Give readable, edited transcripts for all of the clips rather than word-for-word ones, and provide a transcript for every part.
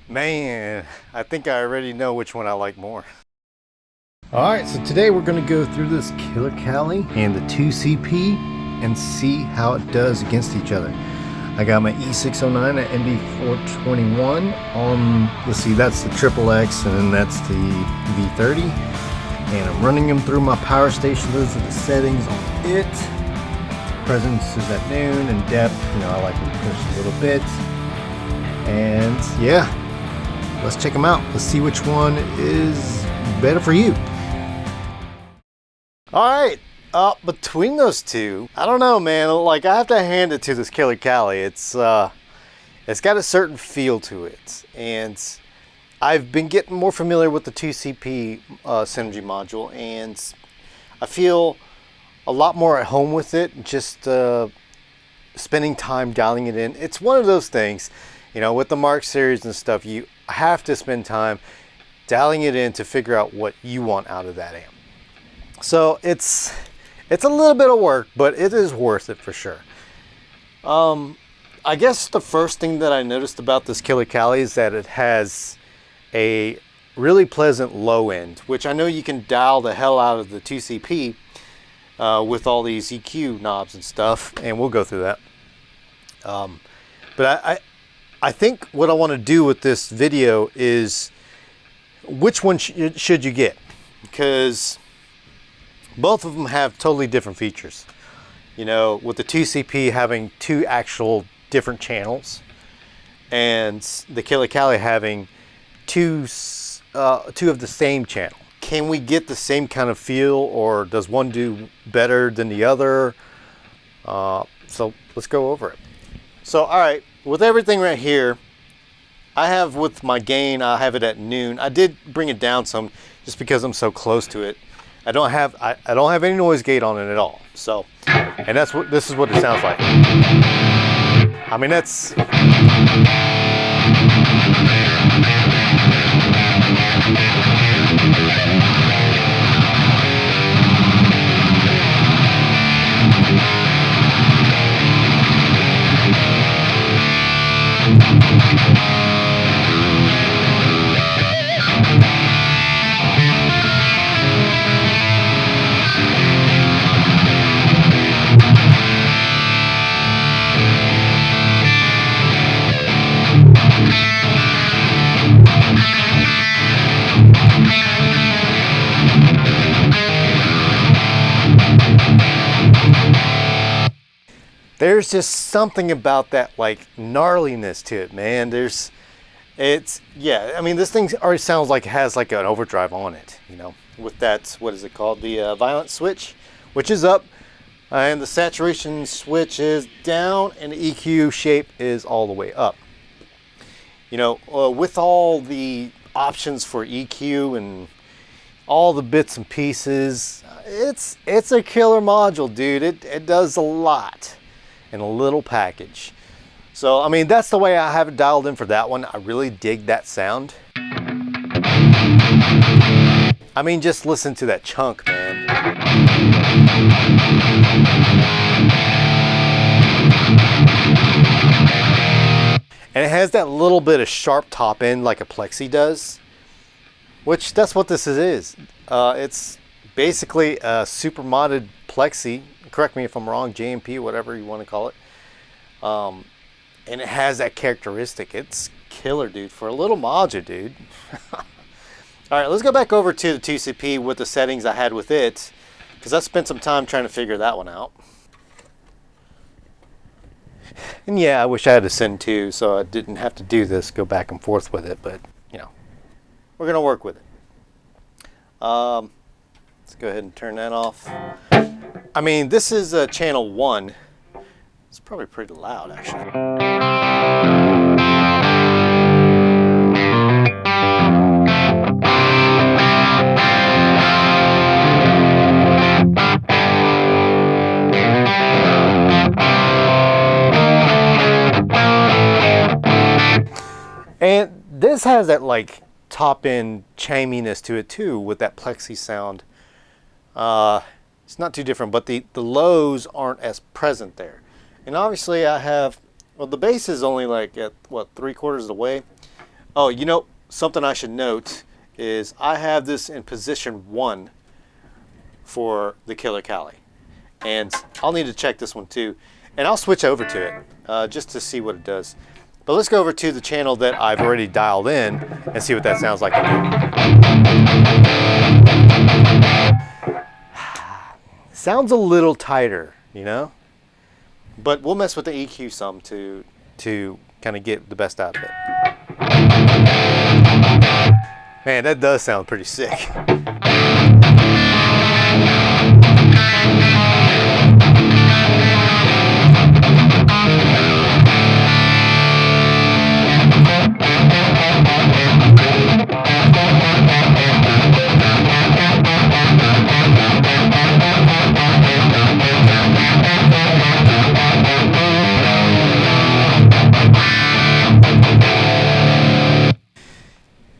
Man, I think I already know which one I like more. Alright, so today we're going to go through this Killer Cali and the 2CP and see how it does against each other. I got my E609 at MB421 on, let's see, that's the XXX and then that's the V30. And I'm running them through my power station. Those are the settings on it. Presence is at noon, and depth, you know, I like to push a little bit. And yeah, let's check them out. Let's see which one is better for you. Alright, between those two, I don't know, man. Like, I have to hand it to this Killer Cali. It's got a certain feel to it. And I've been getting more familiar with the 2CP Synergy module, and I feel a lot more at home with it, just spending time dialing it in. It's one of those things, you know, with the Mark series and stuff, you have to spend time dialing it in to figure out what you want out of that amp. So it's a little bit of work, but it is worth it for sure. I guess the first thing that I noticed about this Killer Cali is that it has a really pleasant low end, which I know you can dial the hell out of the 2CP with all these EQ knobs and stuff, and we'll go through that. But I think what I want to do with this video is which one should you get, because both of them have totally different features. You know, with the 2CP having two actual different channels, and the Killer Cali having two of the same channel. Can we get the same kind of feel, or does one do better than the other? So let's go over it. So, all right, with everything right here, I have, with my gain, I have it at noon. I did bring it down some just because I'm so close to it. I don't have any noise gate on it at all. So, and this is what it sounds like. I mean, that's there's just something about that, like, gnarliness to it, man. Yeah, I mean, this thing already sounds like it has like an overdrive on it, you know, with that, what is it called, the violent switch, which is up, and the saturation switch is down, and the EQ shape is all the way up. You know, with all the options for EQ and all the bits and pieces, it's a killer module, dude. It does a lot in a little package. So, I mean, that's the way I have it dialed in for that one. I really dig that sound. I mean, just listen to that chunk, man. And it has that little bit of sharp top end like a Plexi does, which that's what this is. It's basically a super modded Plexi. Correct me if I'm wrong, JMP, whatever you want to call it. And it has that characteristic. It's killer, dude, for a little module, dude. All right, let's go back over to the 2CP with the settings I had with it, because I spent some time trying to figure that one out. And yeah, I wish I had a Send 2, so I didn't have to do this, go back and forth with it, but, you know, we're going to work with it. Let's go ahead and turn that off. I mean, this is channel 1. It's probably pretty loud, actually. And this has that, like, top end chiminess to it too, with that Plexi sound. It's not too different, but the lows aren't as present there. And obviously I have, well, the bass is only like at what, 3/4 of the way. Oh, you know, something I should note is I have this in position 1 for the Killer Cali. And I'll need to check this one too. And I'll switch over to it just to see what it does. But let's go over to the channel that I've already dialed in and see what that sounds like again. Sounds a little tighter, you know? But we'll mess with the EQ some to kind of get the best out of it. Man, that does sound pretty sick.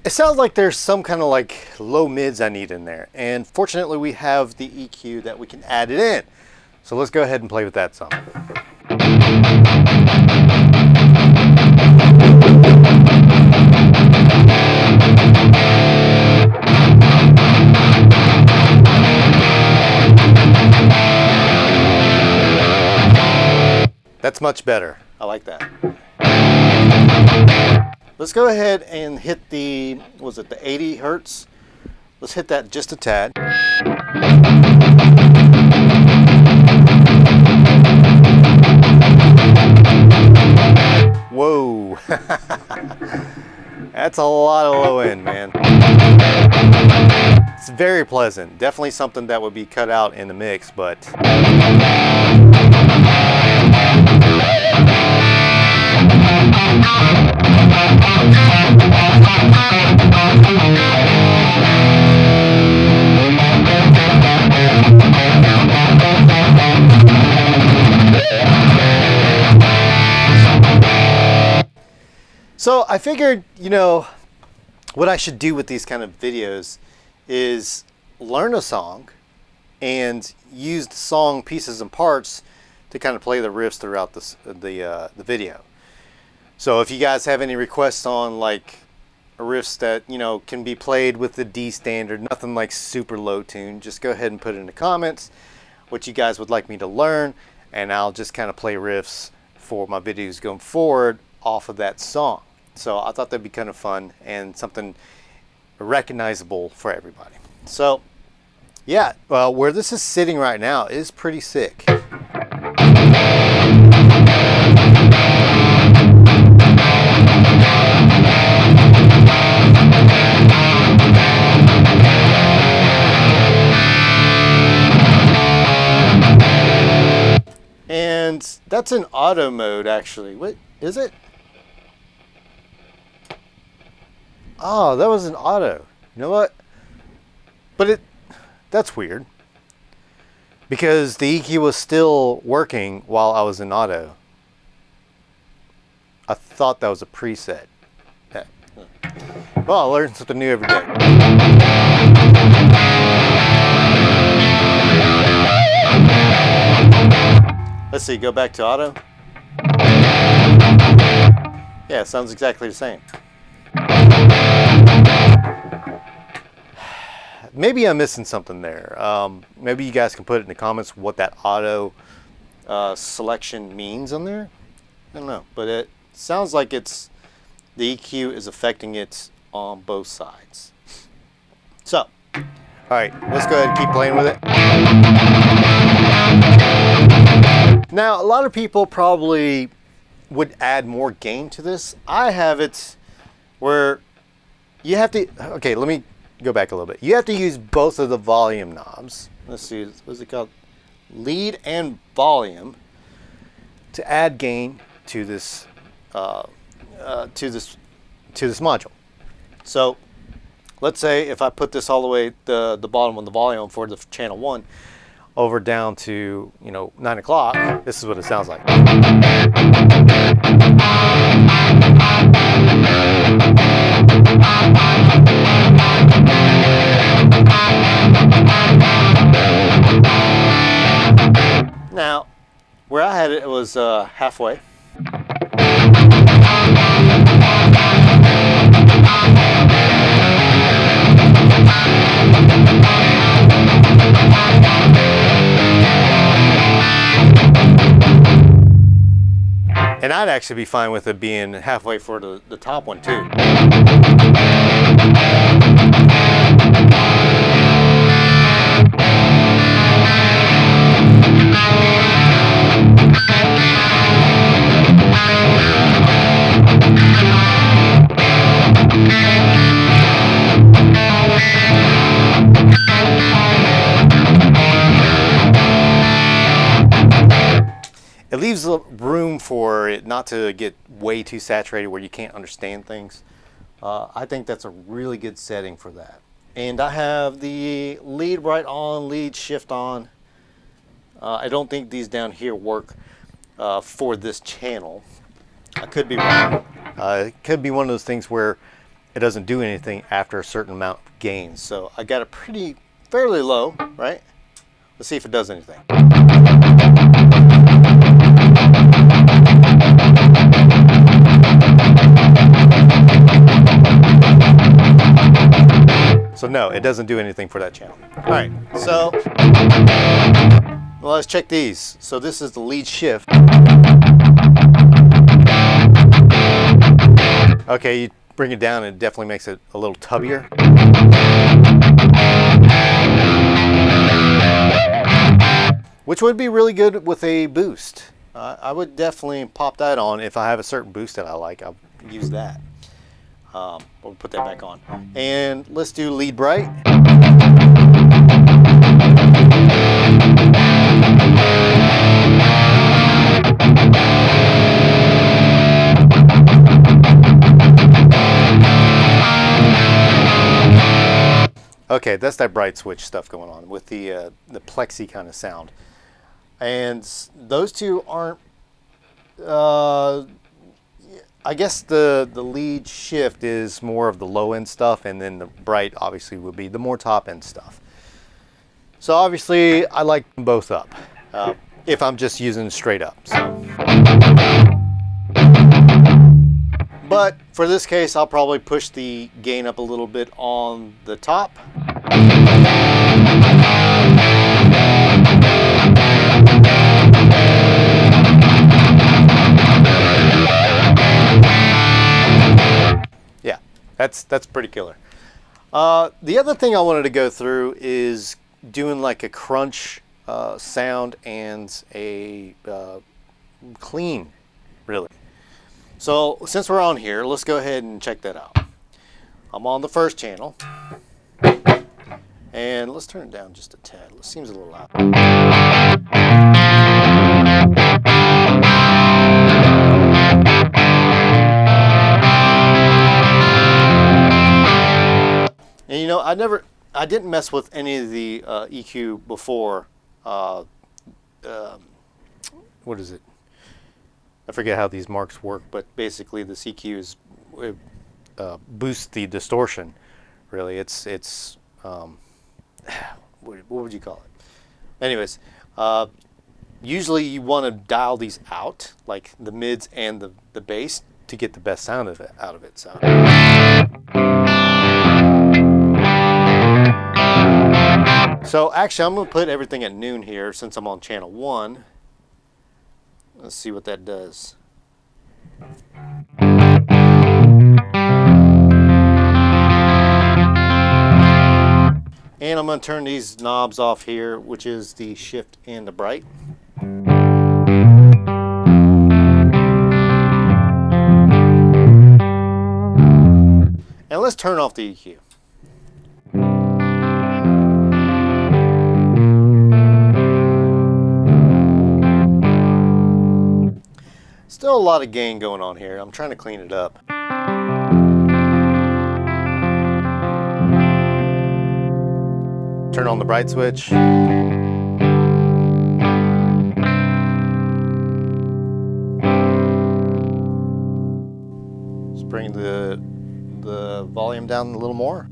It sounds like there's some kind of like low mids I need in there, and fortunately we have the EQ that we can add it in. So let's go ahead and play with that some. That's much better. I like that. Let's go ahead and hit the, was it the 80 hertz? Let's hit that just a tad. Whoa. That's a lot of low end, man. It's very pleasant. Definitely something that would be cut out in the mix, but so I figured, you know, what I should do with these kind of videos is learn a song and use the song pieces and parts to kind of play the riffs throughout the video. So if you guys have any requests on like riffs that, you know, can be played with the D standard, nothing like super low tune, just go ahead and put it in the comments what you guys would like me to learn, and I'll just kind of play riffs for my videos going forward off of that song. So I thought that'd be kind of fun and something recognizable for everybody. So yeah, well, where this is sitting right now is pretty sick. And that's in auto mode, actually. What is it? Oh, that was an auto. You know what? But that's weird. Because the EQ was still working while I was in auto. I thought that was a preset. Yeah. Well, I learn something new every day. Let's see, go back to auto. Yeah, it sounds exactly the same. Maybe I'm missing something there. Maybe you guys can put it in the comments what that auto selection means on there. I don't know, but it sounds like it's the EQ is affecting it on both sides. So, all right, let's go ahead and keep playing with it. Now, a lot of people probably would add more gain to this. I have it where you have to, okay, let me go back a little bit. You have to use both of the volume knobs. Let's see, what's it called? Lead and volume to add gain to this module. So let's say if I put this all the way the bottom of the volume for the channel 1 over down to, you know, 9 o'clock, this is what it sounds like. Now, where I had it, it was halfway. And I'd actually be fine with it being halfway for the top one too. It leaves room for it not to get way too saturated where you can't understand things. I think that's a really good setting for that. And I have the lead right on, lead shift on. I don't think these down here work for this channel. I could be wrong. It could be one of those things where it doesn't do anything after a certain amount of gain. So I got it fairly low, right? Let's see if it does anything. So no, it doesn't do anything for that channel. All right, so well, let's check these. So this is the lead shift. Okay, you bring it down and it definitely makes it a little tubbier. Which would be really good with a boost. I would definitely pop that on if I have a certain boost that I like. I'll use that. We'll put that back on. And let's do lead bright. Okay, that's that bright switch stuff going on with the plexi kind of sound. And those two aren't, I guess the lead shift is more of the low end stuff, and then the bright obviously would be the more top end stuff. So obviously I like them both up if I'm just using straight up. So. But for this case, I'll probably push the gain up a little bit on the top. Yeah, that's pretty killer. The other thing I wanted to go through is doing like a crunch sound and a clean, really. So since we're on here, let's go ahead and check that out. I'm on the first channel. And let's turn it down just a tad. It seems a little loud. And you know, I didn't mess with any of the EQ before. What is it? I forget how these marks work, but basically the EQ boosts the distortion. Really, it's what would you call it? Anyways, usually you want to dial these out, like the mids and the bass, to get the best sound of it out of it. So actually, I'm going to put everything at noon here since I'm on channel 1. Let's see what that does. And I'm going to turn these knobs off here, which is the shift and the bright. And let's turn off the EQ. Still a lot of gain going on here. I'm trying to clean it up. Turn on the bright switch. Let's bring the volume down a little more.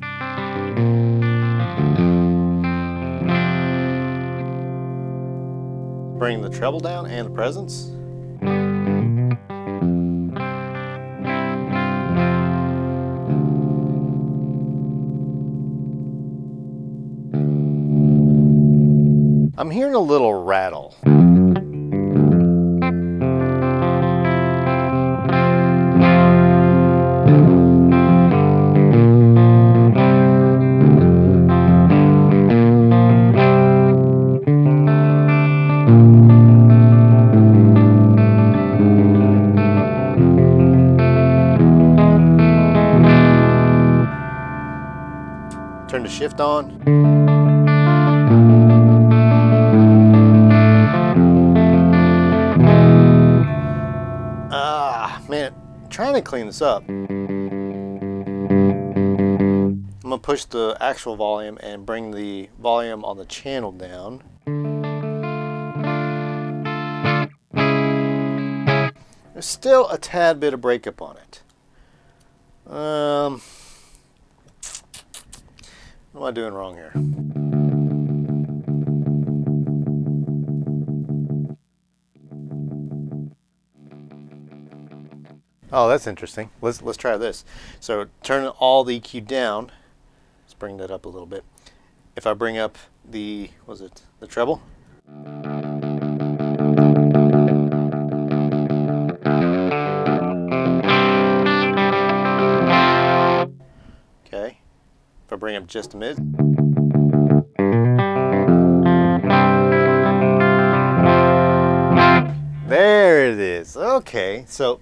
Bring the treble down and the presence. I'm hearing a little rattle. Turn the shift on. Man, trying to clean this up. I'm gonna push the actual volume and bring the volume on the channel down. There's still a tad bit of breakup on it. What am I doing wrong here? Oh, that's interesting. Let's try this. So turn all the EQ down. Let's bring that up a little bit. If I bring up the, what was it, the treble? Okay. If I bring up just a mid. There it is. Okay. So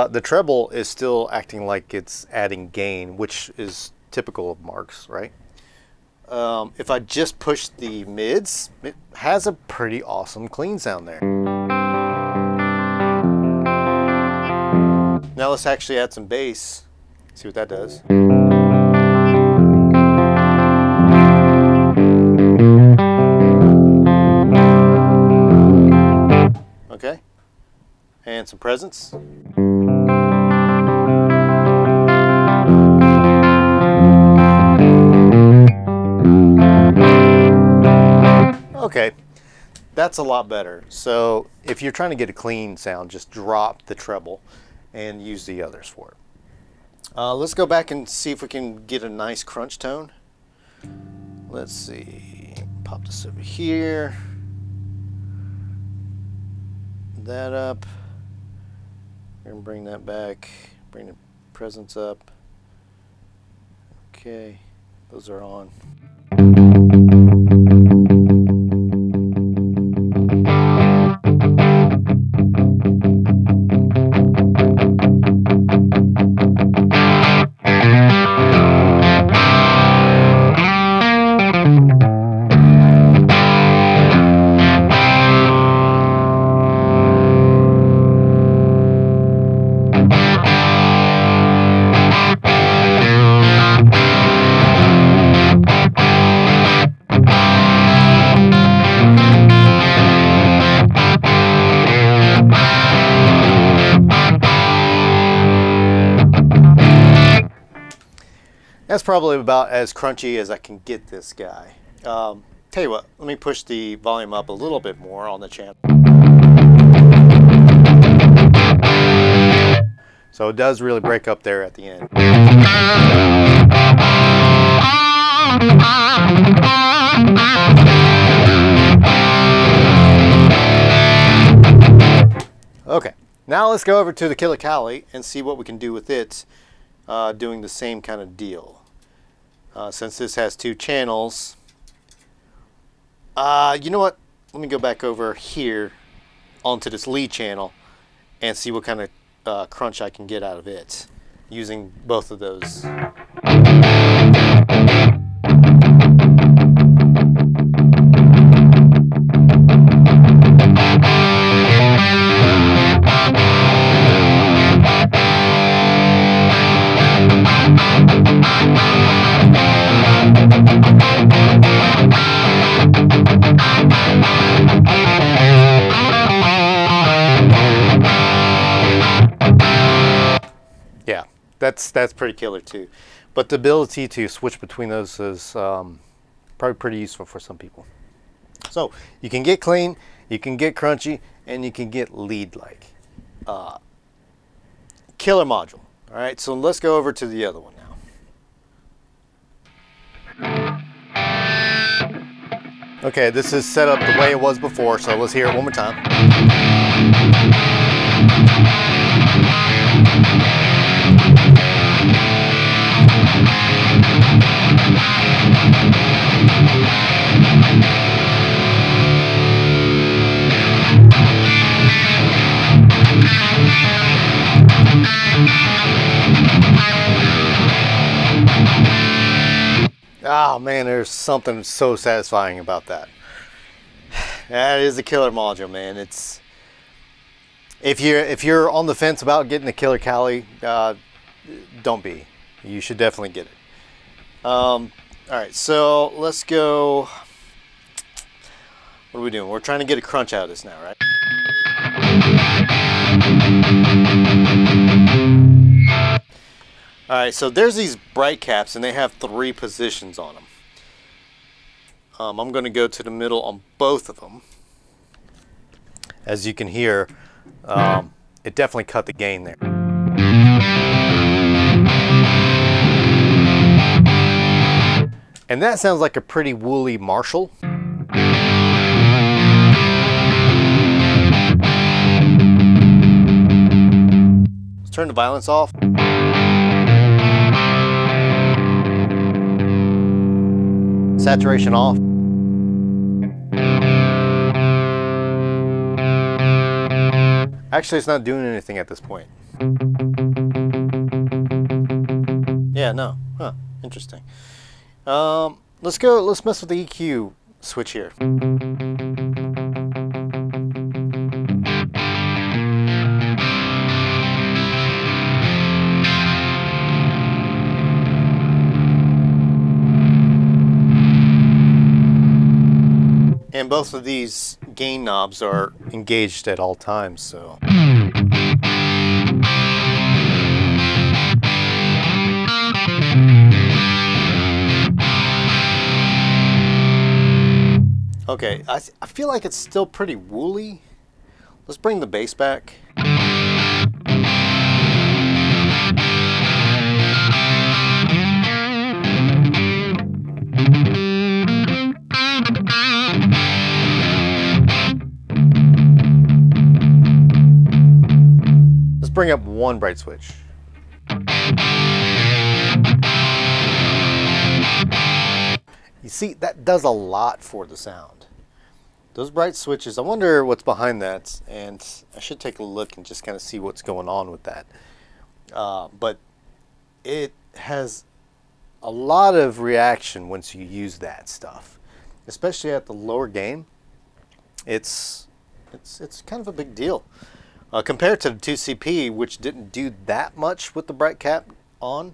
the treble is still acting like it's adding gain, which is typical of Marks, right? If I just push the mids, it has a pretty awesome clean sound there. Now let's actually add some bass. See what that does. Okay. And some presence. Okay, that's a lot better. So if you're trying to get a clean sound, just drop the treble and use the others for it. Let's go back and see if we can get a nice crunch tone. Let's see, pop this over here. That up. We're gonna bring that back, bring the presence up. Okay, those are on. That's probably about as crunchy as I can get this guy. Tell you what, let me push the volume up a little bit more on the channel. So it does really break up there at the end. Okay, now let's go over to the Cali and see what we can do with it, doing the same kind of deal. Since this has two channels, you know what? Let me go back over here onto this lead channel and see what kind of crunch I can get out of it using both of those. Yeah, that's pretty killer too. But the ability to switch between those is probably pretty useful for some people. So you can get clean. You can get crunchy and you can get lead-like. Killer module. All right, so let's go over to the other one now. Okay, this is set up the way it was before, so let's hear it one more time. Oh man, there's something so satisfying about that. That is a killer module, man. It's if you're on the fence about getting a killer Cali, don't be. You should definitely get it. All right, so let's go. What are we doing? We're trying to get a crunch out of this now, right? All right, so there's these bright caps, and they have 3 positions on them. I'm going to go to the middle on both of them. As you can hear, it definitely cut the gain there. And that sounds like a pretty woolly Marshall. Let's turn the violence off. Saturation off. Actually, it's not doing anything at this point. Yeah, no. Huh, interesting. Let's mess with the EQ switch here. And both of these gain knobs are engaged at all times, so. Okay, I feel like it's still pretty woolly. Let's bring the bass back. Let's bring up one bright switch. You see, that does a lot for the sound. Those bright switches, I wonder what's behind that, and I should take a look and just kind of see what's going on with that. But it has a lot of reaction once you use that stuff, especially at the lower gain. It's kind of a big deal compared to the 2CP, which didn't do that much with the bright cap on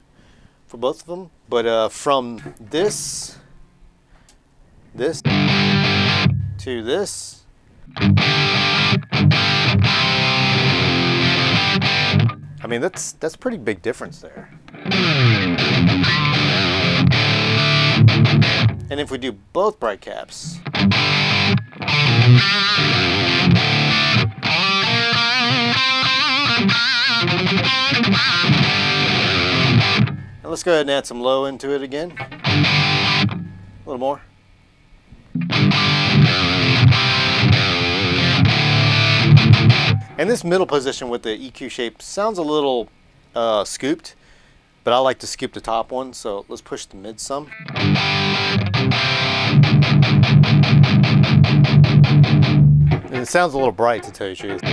for both of them. But from this to this, I mean, that's pretty big difference there. And if we do both bright caps, and let's go ahead and add some low into it again. A little more. And this middle position with the EQ shape sounds a little scooped, but I like to scoop the top one, so let's push the mid some. And it sounds a little bright, to tell you the truth.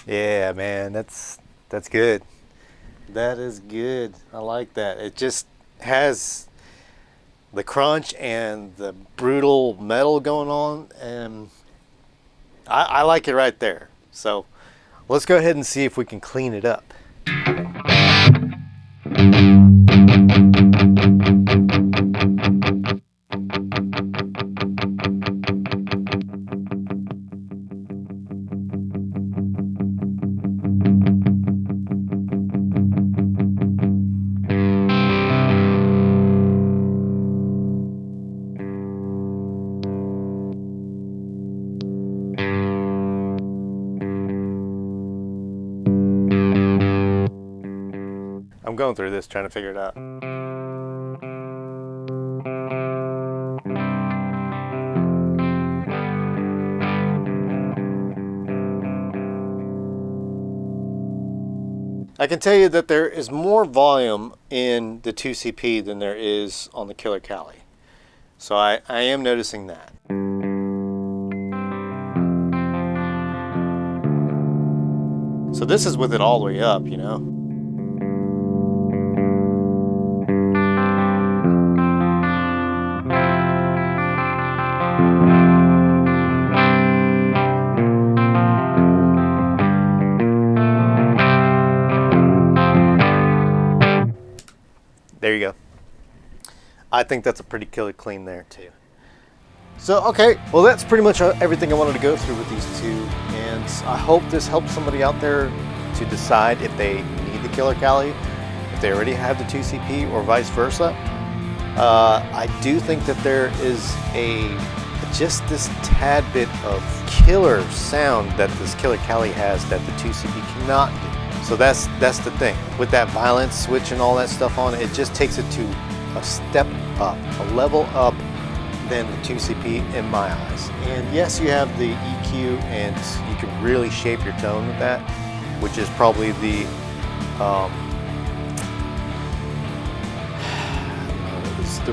Yeah, man, that's That's good. That is good. I like that. It just has the crunch and the brutal metal going on, and I like it right there. So let's go ahead and see if we can clean it up. I'm going through this trying to figure it out. I can tell you that there is more volume in the 2CP than there is on the Killer Cali. So I am noticing that. So this is with it all the way up, you know? There you go. I think that's a pretty killer clean there too. So, okay, well that's pretty much everything I wanted to go through with these two, and I hope this helps somebody out there to decide if they need the Killer Cali, if they already have the 2CP, or vice versa. I do think that there is just this tad bit of killer sound that this Killer Cali has that the 2CP cannot do. So that's the thing. With that violence switch and all that stuff on it, just takes it to a step up, a level up than the 2CP in my eyes. And yes, you have the EQ, and you can really shape your tone with that, which is probably the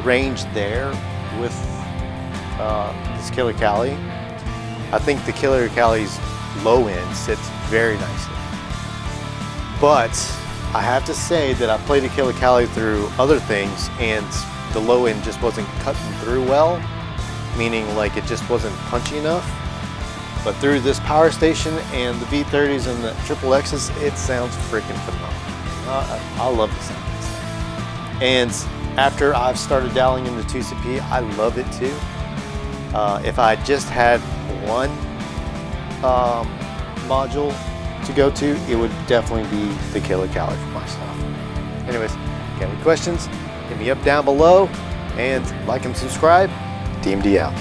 range there with this Killer Cali. I think the Killer Cali's low end sits very nicely. But I have to say that I played a Killer Cali through other things, and the low end just wasn't cutting through well, meaning like it just wasn't punchy enough. But through this power station and the V30s and the Triple X's, it sounds freaking phenomenal. I love the sound of this thing. And after I've started dabbling in the 2CP, I love it too. If I just had one module to go to, it would definitely be the Killer Cali for myself. Anyways, if you have any questions, hit me up down below, and like and subscribe. DMD out.